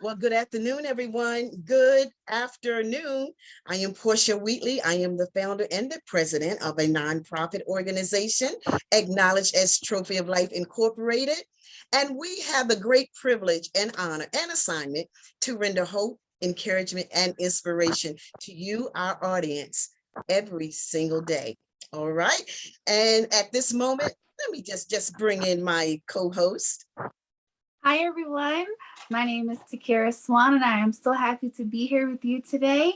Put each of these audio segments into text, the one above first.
Well, good afternoon, everyone. Good afternoon. I am Portia Wheatley. I am the founder and the president of a nonprofit organization acknowledged as Trophy of Life Incorporated. And we have the great privilege and honor and assignment to render hope, encouragement, and inspiration to you, our audience, every single day. All right. And at this moment, let me just bring in my co-host. Hi, everyone. My name is Takira Swan, and I am so happy to be here with you today.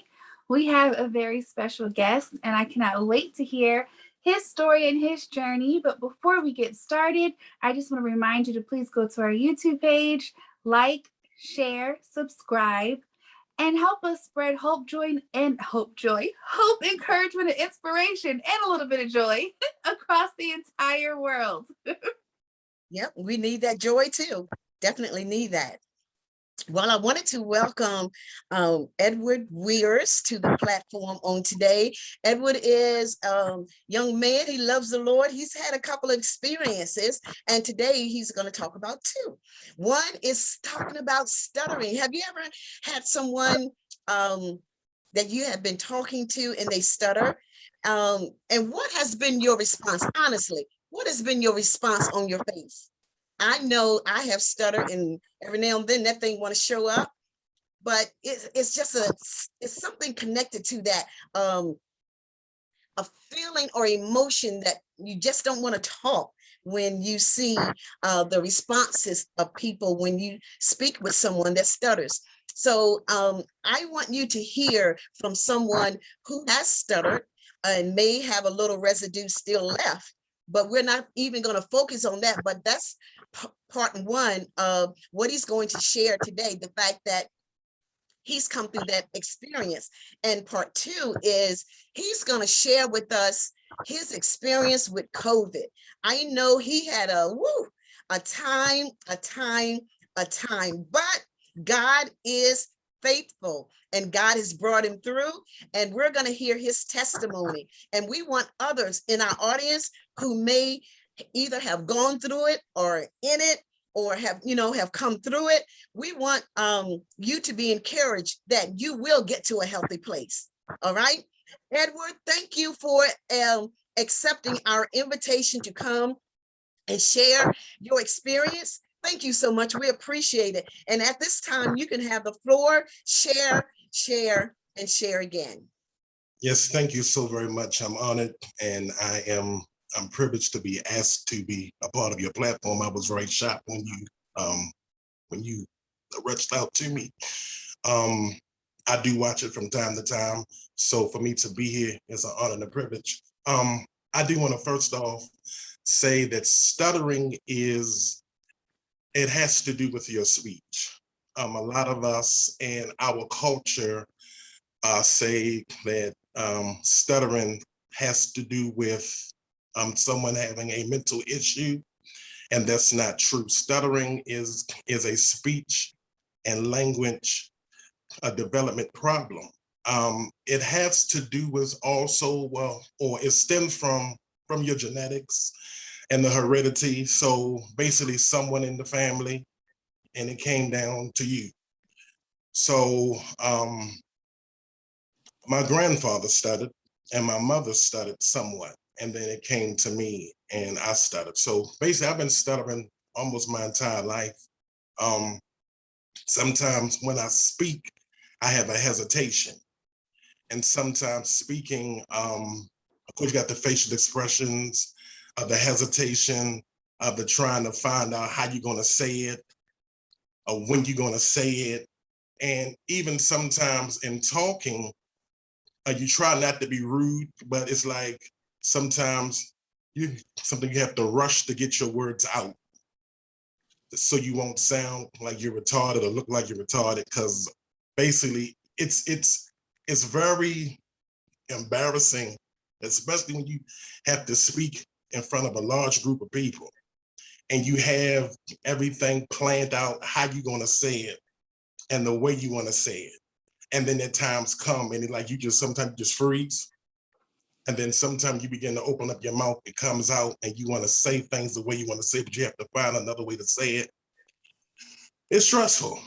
We have a very special guest, and I cannot wait to hear his story and his journey. But before we get started, I just want to remind you to please go to our YouTube page, like, share, subscribe, and help us spread hope, encouragement, and inspiration, and a little bit of joy across the entire world. Yep, we need that joy too. Definitely need that. Well, I wanted to welcome Edward Weirs to the platform on today. Edward is a young man. He loves the Lord. He's had a couple of experiences, and today he's going to talk about two. One is talking about stuttering. Have you ever had someone that you have been talking to and they stutter? And what has been your response? Honestly, what has been your response on your face? I know I have stuttered, and every now and then that thing want to show up, but it's just it's something connected to that, a feeling or emotion that you just don't want to talk when you see the responses of people when you speak with someone that stutters. So I want you to hear from someone who has stuttered and may have a little residue still left, but we're not even going to focus on that. But that's part one of what he's going to share today, the fact that he's come through that experience. And part two is he's going to share with us his experience with COVID. I know he had a time, but God is faithful and God has brought him through, and we're going to hear his testimony. And we want others in our audience who may either have gone through it or in it or have come through it. We want you to be encouraged that you will get to a healthy place. All right, Edward, thank you for accepting our invitation to come and share your experience. Thank you so much. We appreciate it. And at this time, you can have the floor. Share, and share again. Yes, thank you so very much. I'm honored, and I'm privileged to be asked to be a part of your platform. I was very shocked when you reached out to me. I do watch it from time to time, so for me to be here is an honor and a privilege. I do want to first off say that stuttering it has to do with your speech. A lot of us in our culture say that stuttering has to do with someone having a mental issue, and that's not true. Stuttering is a speech and language development problem. It has to do with also, or it stems from your genetics and the heredity. So basically someone in the family, and it came down to you. So my grandfather stuttered and my mother stuttered somewhat. And then it came to me and I stuttered. So basically I've been stuttering almost my entire life. Sometimes when I speak, I have a hesitation. And sometimes speaking, of course, you got the facial expressions, the hesitation, the trying to find out how you're going to say it, or when you're going to say it. And even sometimes in talking, you try not to be rude, but it's like sometimes you have to rush to get your words out so you won't sound like you're retarded or look like you're retarded, because basically it's very embarrassing, especially when you have to speak in front of a large group of people and you have everything planned out how you're going to say it and the way you want to say it. And then at times come and like sometimes you just freeze. And then sometimes you begin to open up your mouth, it comes out and you want to say things the way you want to say, but you have to find another way to say it. It's stressful.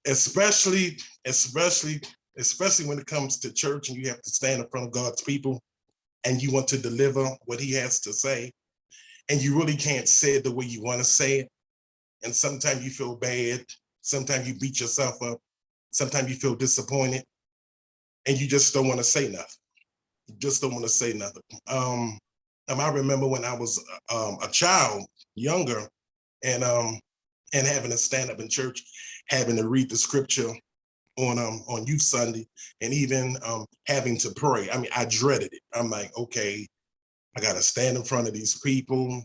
especially, especially, especially when it comes to church and you have to stand in front of God's people and you want to deliver what he has to say, and you really can't say it the way you want to say it. And sometimes you feel bad. Sometimes you beat yourself up. Sometimes you feel disappointed and you just don't want to say nothing. You just don't want to say nothing. I remember when I was a child, younger, and having to stand up in church, having to read the scripture on youth Sunday, and even having to pray. I mean, I dreaded it. I'm like, okay, I got to stand in front of these people.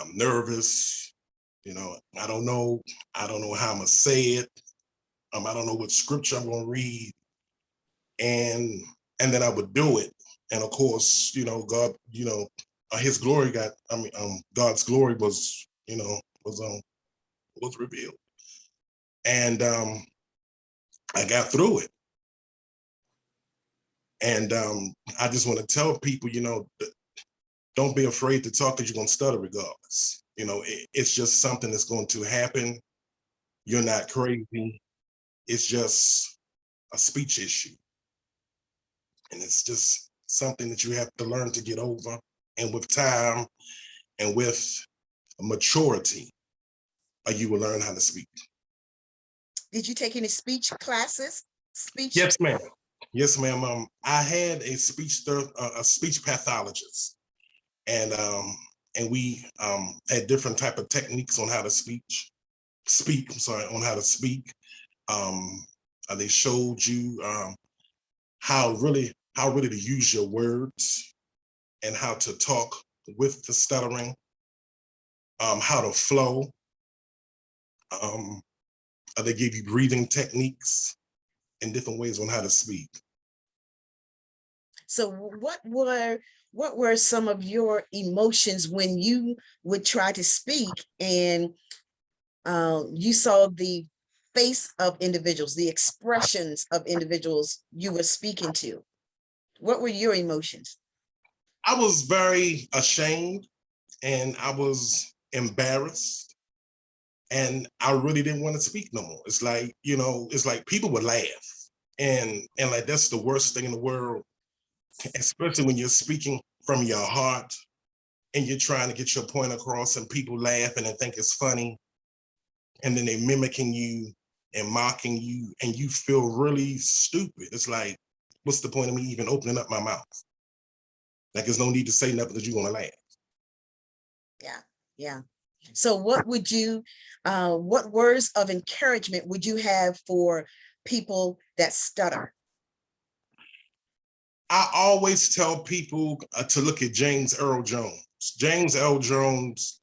I'm nervous. You know, I don't know how I'm gonna say it. I don't know what scripture I'm gonna read, and then I would do it. And of course, you know, God, you know, His glory got. God's glory was, you know, was revealed, and I got through it. And I just want to tell people, you know, don't be afraid to talk because you're gonna stutter regardless. You know, it's just something that's going to happen. You're not crazy. It's just a speech issue. And it's just something that you have to learn to get over. And with time and with maturity, you will learn how to speak. Did you take any speech classes? Speech? Yes, ma'am. Yes, ma'am. I had a speech pathologist, and we had different type of techniques on how to speak. On how to speak. They showed you how really to use your words and how to talk with the stuttering, how to flow. They gave you breathing techniques and different ways on how to speak. So what were some of your emotions when you would try to speak and you saw the face of individuals, the expressions of individuals you were speaking to? What were your emotions? I was very ashamed and I was embarrassed and I really didn't want to speak no more. It's like, you know, it's like people would laugh and like that's the worst thing in the world, especially when you're speaking from your heart and you're trying to get your point across and people laughing and think it's funny. And then they mimicking you and mocking you and you feel really stupid. It's like, what's the point of me even opening up my mouth? Like there's no need to say nothing because you're gonna laugh. Yeah. So what would you, what words of encouragement would you have for people that stutter? I always tell people to look at James Earl Jones. James Earl Jones,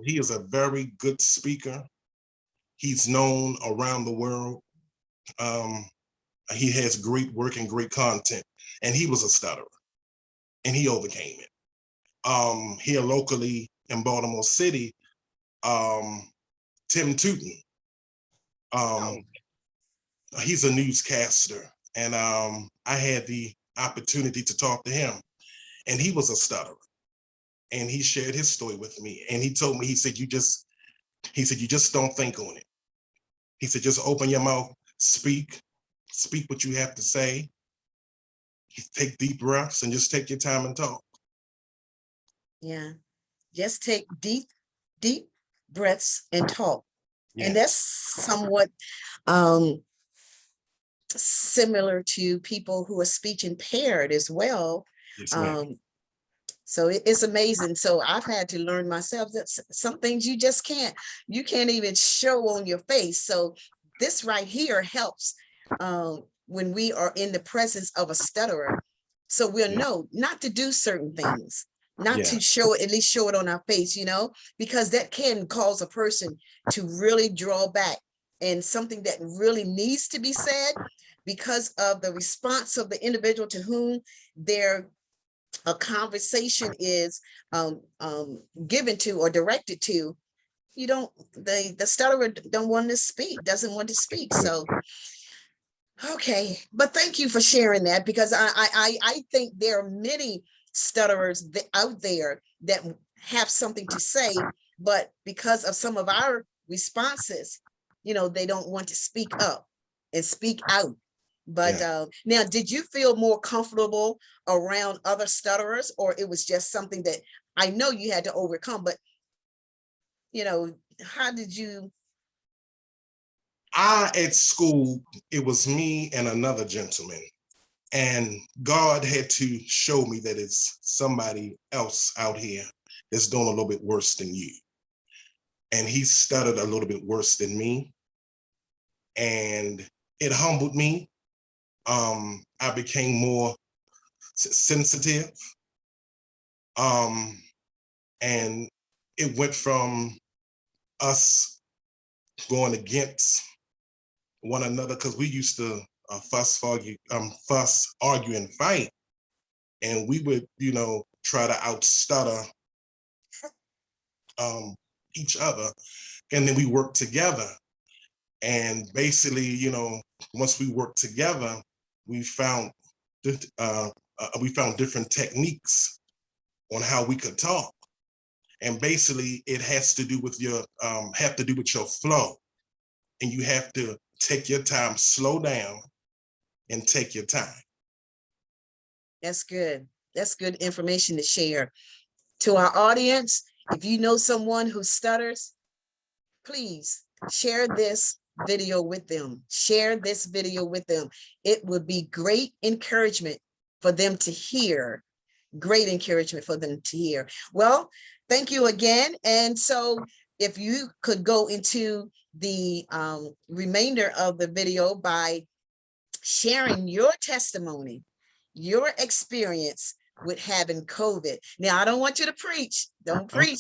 he is a very good speaker. He's known around the world. He has great work and great content. And he was a stutterer and he overcame it. Here locally in Baltimore City, Tim Tootin, he's a newscaster. And I had the opportunity to talk to him. And he was a stutterer. And he shared his story with me. And he told me, he said, you just don't think on it. He said, just open your mouth, speak what you have to say. Take deep breaths and just take your time and talk. Yeah, just take deep breaths and talk. Yeah. And that's somewhat similar to people who are speech impaired as well. Yes, so it's amazing. So I've had to learn myself that some things you just can't even show on your face. So this right here helps when we are in the presence of a stutterer. So we'll know not to do certain things, not to show it, at least show it on our face, you know, because that can cause a person to really draw back. And something that really needs to be said because of the response of the individual to whom a conversation is given to or directed to, the stutterer doesn't want to speak. So, okay, but thank you for sharing that, because I think there are many stutterers out there that have something to say, but because of some of our responses, they don't want to speak up and speak out. But Yeah. now, did you feel more comfortable around other stutterers, or it was just something that I know you had to overcome, but how did you? At school, it was me and another gentleman. And God had to show me that it's somebody else out here that's doing a little bit worse than you. And he stuttered a little bit worse than me. And it humbled me. I became more sensitive. And it went from us going against one another, because we used to fuss, argue, and fight. And we would, try to out-stutter each other. And then we worked together. And basically, once we worked together, we found different techniques on how we could talk. And basically, it has to do with your flow. And you have to take your time, slow down, and take your time. That's good. That's good information to share to our audience. If you know someone who stutters, please share this video with them. Share this video with them. It would be great encouragement for them to hear. Great encouragement for them to hear. Well, thank you again. And so if you could go into the remainder of the video by sharing your testimony, your experience with having COVID. Now, I don't want you to preach. Don't preach,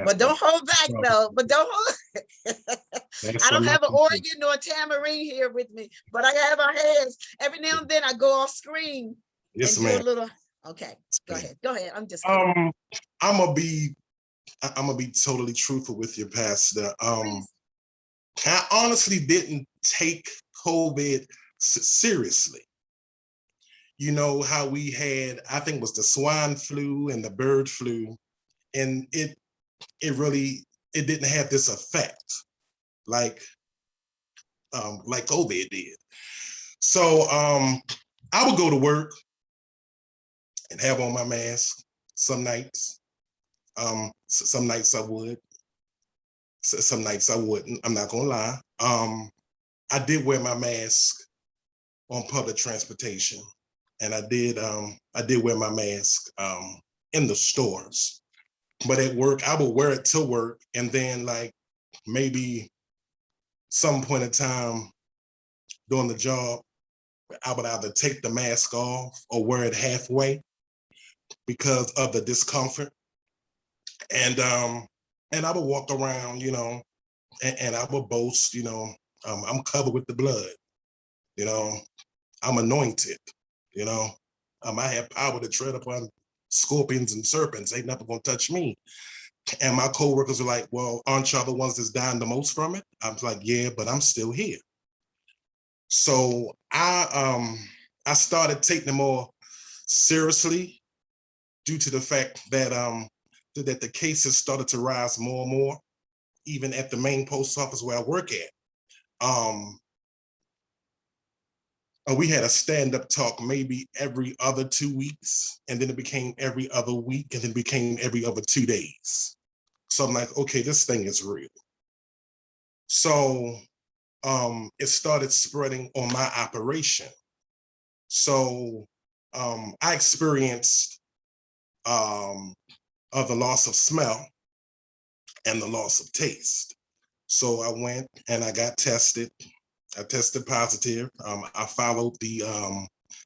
but don't hold back though. But don't hold. I don't have an organ nor a tambourine here with me, but I have our hands. Every now and then I go off screen and do a little. Okay, go ahead. Go ahead. I'm just kidding. I'm gonna be totally truthful with you, Pastor. I honestly didn't take COVID seriously. You know how we had, I think it was the swine flu and the bird flu, and it didn't have this effect like COVID did. So I would go to work and have on my mask some nights. Some nights I would, some nights I wouldn't. I'm not gonna lie. I did wear my mask on public transportation, and I did wear my mask in the stores. But at work, I would wear it to work, and then like maybe some point in time during the job, I would either take the mask off or wear it halfway because of the discomfort. And I would walk around, and I would boast, I'm covered with the blood, I'm anointed, I have power to tread upon scorpions and serpents. Ain't nothing gonna touch me. And my coworkers were like, well, aren't y'all the ones that's dying the most from it? I was like, yeah, but I'm still here. So I started taking it more seriously due to the fact that that the cases started to rise more and more, even at the main post office where I work at. We had a stand-up talk maybe every other 2 weeks, and then it became every other week, and then it became every other 2 days. So I'm like, okay, this thing is real. So it started spreading on my operation. So I experienced the loss of smell and the loss of taste. So I went and I got tested. I tested positive. I followed the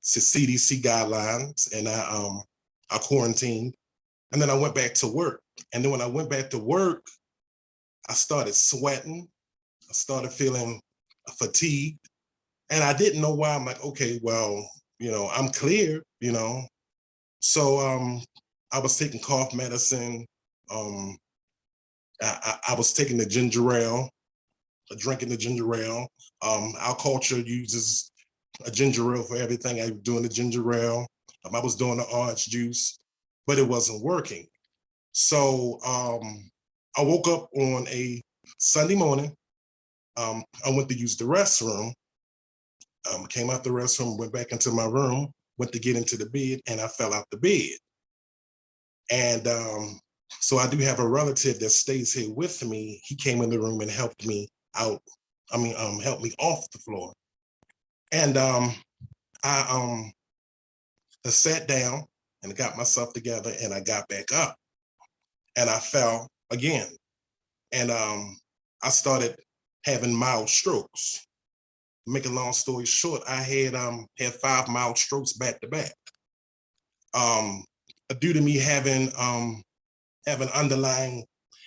CDC guidelines, and I quarantined. And then I went back to work. And then when I went back to work, I started sweating. I started feeling fatigued. And I didn't know why. I'm like, okay, well, I'm clear, So I was taking cough medicine. I was taking the ginger ale, drinking the ginger ale. Our culture uses a ginger ale for everything. I was doing the ginger ale. I was doing the orange juice, but it wasn't working. So I woke up on a Sunday morning, I went to use the restroom, came out the restroom, went back into my room, went to get into the bed, and I fell out the bed. And so I do have a relative that stays here with me. He came in the room and helped me out. Helped me off the floor. And I sat down and got myself together, and I got back up, and I fell again. And I started having mild strokes. Make a long story short, I had 5 mild strokes back to back. Due to me having underlying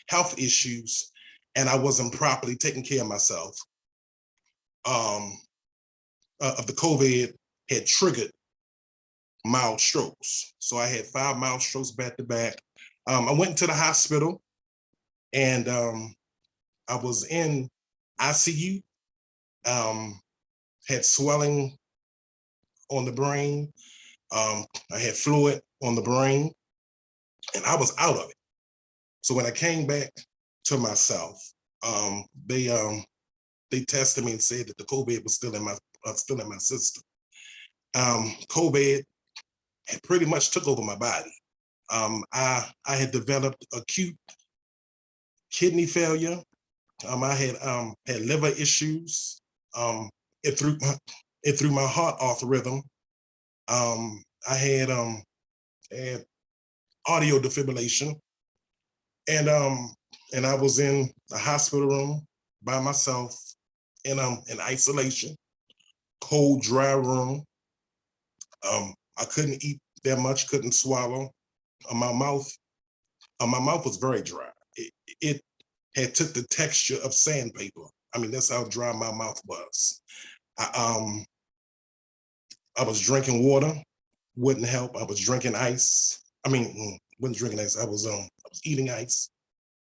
health issues, and I wasn't properly taking care of myself. Of the COVID had triggered mild strokes. So I had 5 mild strokes back to back. I went to the hospital, and I was in ICU, had swelling on the brain. I had fluid on the brain, and I was out of it. So when I came back to myself, they tested me and said that the COVID was still in my system. COVID had pretty much took over my body. I had developed acute kidney failure. I had liver issues. It threw my heart off rhythm. I had audio defibrillation, and I was in a hospital room by myself in isolation, cold, dry room. I couldn't eat that much, couldn't swallow. My mouth was very dry. It had took the texture of sandpaper. I mean, that's how dry my mouth was. I was drinking water, wouldn't help. I was drinking ice. Wasn't drinking ice. I was eating ice,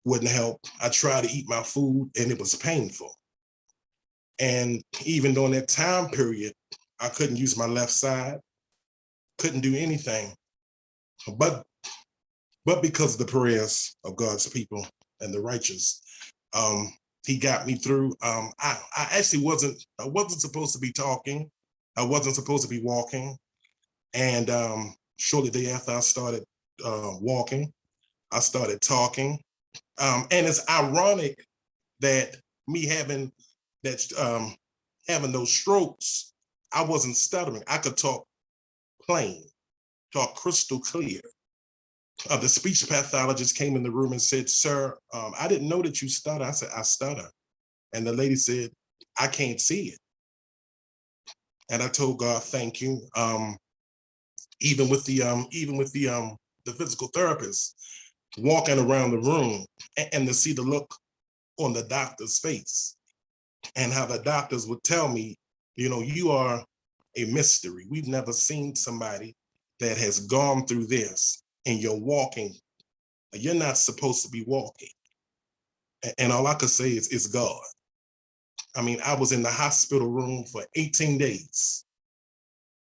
wouldn't help. I tried to eat my food, and it was painful. And even during that time period, I couldn't use my left side, couldn't do anything. But because of the prayers of God's people and the righteous, he got me through. I actually wasn't supposed to be talking. I wasn't supposed to be walking. And shortly thereafter, I started walking. I started talking. And it's ironic that me having those strokes, I wasn't stuttering. I could talk plain, talk crystal clear. The speech pathologist came in the room and said, "Sir, I didn't know that you stutter." I said, "I stutter." And the lady said, "I can't see it." And I told God, "Thank you." Even with the physical therapist walking around the room, and to see the look on the doctor's face, and how the doctors would tell me, "You are a mystery. We've never seen somebody that has gone through this, and you're walking. You're not supposed to be walking." And all I could say is, "It's God." I was in the hospital room for 18 days.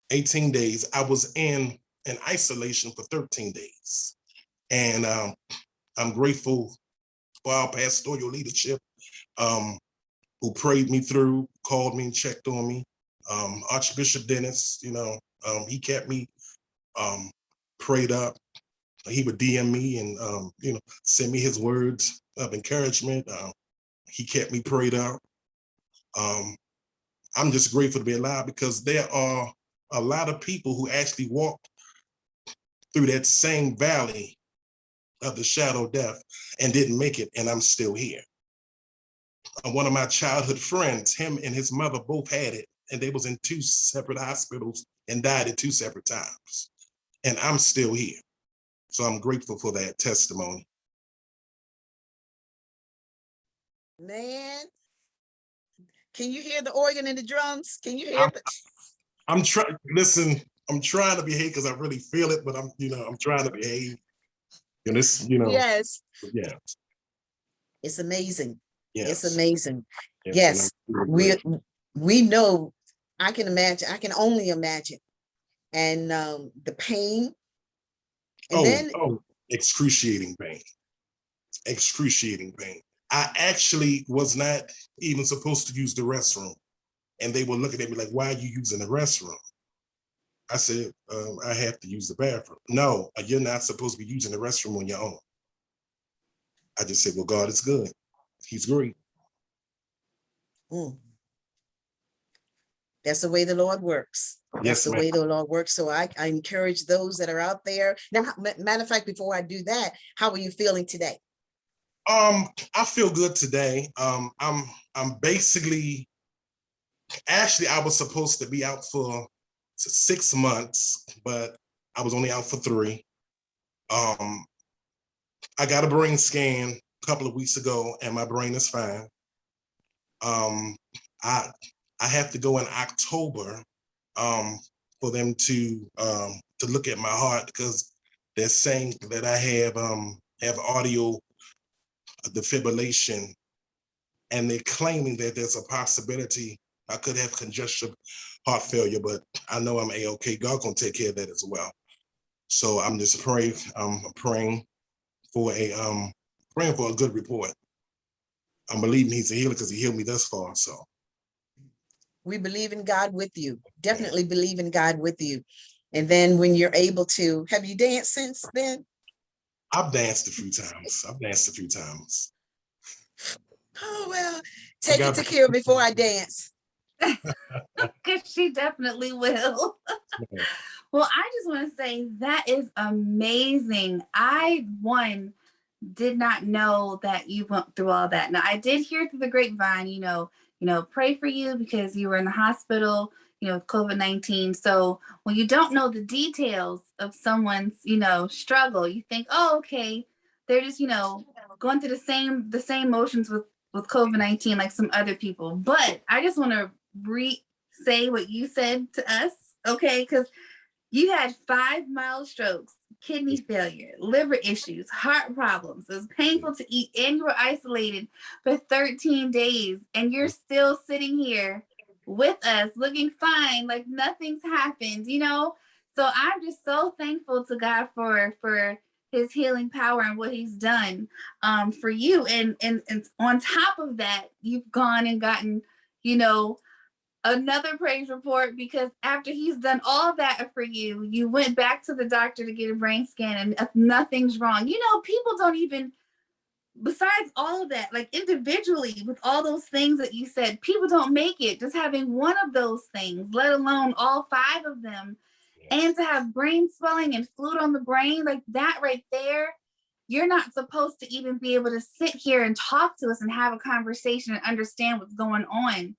18 days. I was in isolation for 13 days. And I'm grateful for our pastoral leadership, who prayed me through, called me and checked on me. Archbishop Dennis, he kept me prayed up. He would DM me and, send me his words of encouragement. He kept me prayed up. I'm just grateful to be alive, because there are a lot of people who actually walked through that same valley of the shadow of death and didn't make it, and I'm still here. One of my childhood friends, him and his mother both had it, and they was in 2 separate hospitals and died at 2 separate times. And I'm still here. So I'm grateful for that testimony. Man, can you hear the organ and the drums? Can you hear I'm trying, listen, I'm trying to behave because I really feel it, but I'm trying to behave. And this, Yes, yeah. it's amazing. Yes. It's amazing. Yes. Yes, we know. I can imagine. I can only imagine. And the pain. And then excruciating pain. Excruciating pain. I actually was not even supposed to use the restroom. And they were looking at me like, why are you using the restroom? I said, I have to use the bathroom. No, you're not supposed to be using the restroom on your own. I just said, well, God is good. He's great. Mm. That's the way the Lord works. That's Yes, the ma'am. way the Lord works. So I encourage those that are out there. Now, matter of fact, before I do that, how are you feeling today? I feel good today. I'm basically, actually, I was supposed to be out for 6 months, but I was only out for 3. I got a brain scan a couple of weeks ago, and my brain is fine. I have to go in October for them to look at my heart, because they're saying that I have audio defibrillation, and they're claiming that there's a possibility I could have congestive heart failure, but I know I'm A-OK. God gonna take care of that as well. So I'm just praying for a good report. I'm believing he's a healer because he healed me thus far. So We believe in God with you. Definitely believe in God with you. And then when you're able to, have you danced since then? I've danced a few times. Oh, well, take it to Kira before I dance. Because she definitely will. Well, I just want to say that is amazing. I did not know that you went through all that. Now, I did hear through the grapevine, pray for you because you were in the hospital, with COVID-19. So when you don't know the details of someone's, struggle, you think, oh, okay, they're just, going through the same motions with COVID-19 like some other people. But I just want to say what you said to us, okay? Because you had 5 mild strokes, kidney failure, liver issues, heart problems. It was painful to eat, and you were isolated for 13 days, and you're still sitting here with us looking fine, like nothing's happened, So I'm just so thankful to God for his healing power and what he's done for you. And on top of that, you've gone and gotten, another praise report, because after he's done all that for you, you went back to the doctor to get a brain scan and nothing's wrong. People don't even, besides all of that, like individually with all those things that you said, people don't make it just having one of those things, let alone all 5 of them. And to have brain swelling and fluid on the brain, like that right there, you're not supposed to even be able to sit here and talk to us and have a conversation and understand what's going on.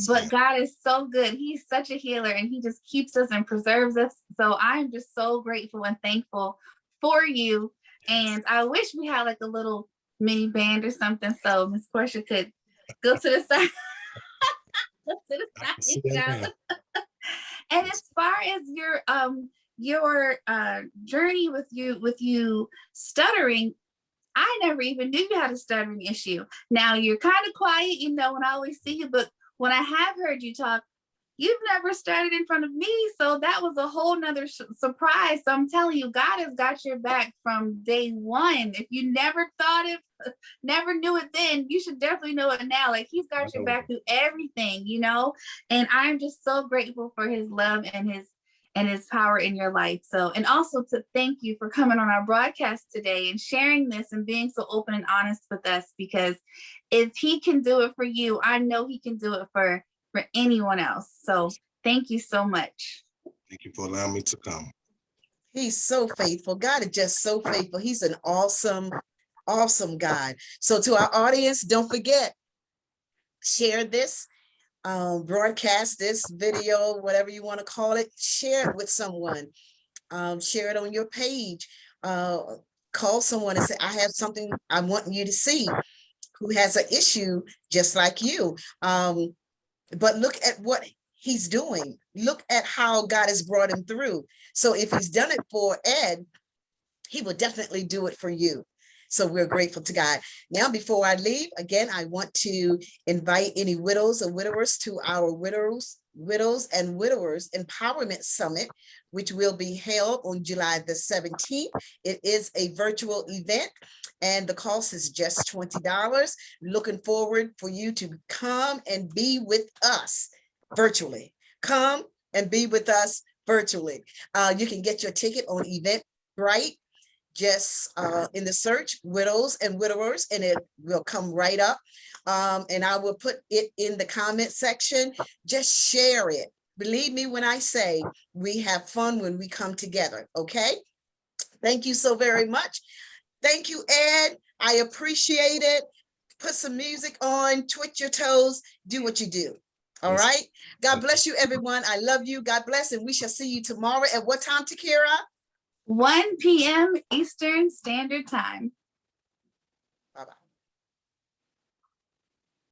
But God is so good. He's such a healer, and he just keeps us and preserves us. So I'm just so grateful and thankful for you. And I wish we had like a little mini band or something so Miss Portia could go to the side. Go to the side. And as far as your journey with you stuttering, I never even knew you had a stuttering issue. Now you're kind of quiet, when I always see you, but when I have heard you talk, you've never stuttered in front of me. So that was a whole nother surprise. So I'm telling you, God has got your back from day one. If you never never knew it then, you should definitely know it now. Like he's got your back through everything, and I'm just so grateful for his love and his power in your life. So, and also to thank you for coming on our broadcast today and sharing this and being so open and honest with us, because if he can do it for you, I know he can do it for anyone else. So thank you so much. Thank you for allowing me to come. He's so faithful. God is just so faithful. He's an awesome God. So to our audience, don't forget, share this broadcast, this video, whatever you want to call it, share it with someone, share it on your page, call someone and say, I have something I want you to see who has an issue just like you. But look at what he's doing. Look at how God has brought him through. So if he's done it for Ed, he will definitely do it for you. So we're grateful to God. Now, before I leave, again, I want to invite any widows or widowers to our Widows and Widowers Empowerment Summit, which will be held on July the 17th. It is a virtual event, and the cost is just $20. Looking forward for you to come and be with us virtually. Come and be with us virtually. You can get your ticket on Eventbrite. Just in the search widows and widowers, and it will come right up. And I will put it in the comment section. Just share it. Believe me when I say we have fun when we come together. Okay. Thank you so very much. Thank you, Ed. I appreciate it. Put some music on, twitch your toes, do what you do. All Yes. right. God bless you, everyone. I love you. God bless. And we shall see you tomorrow at what time, Takira? 1 p.m. Eastern Standard Time.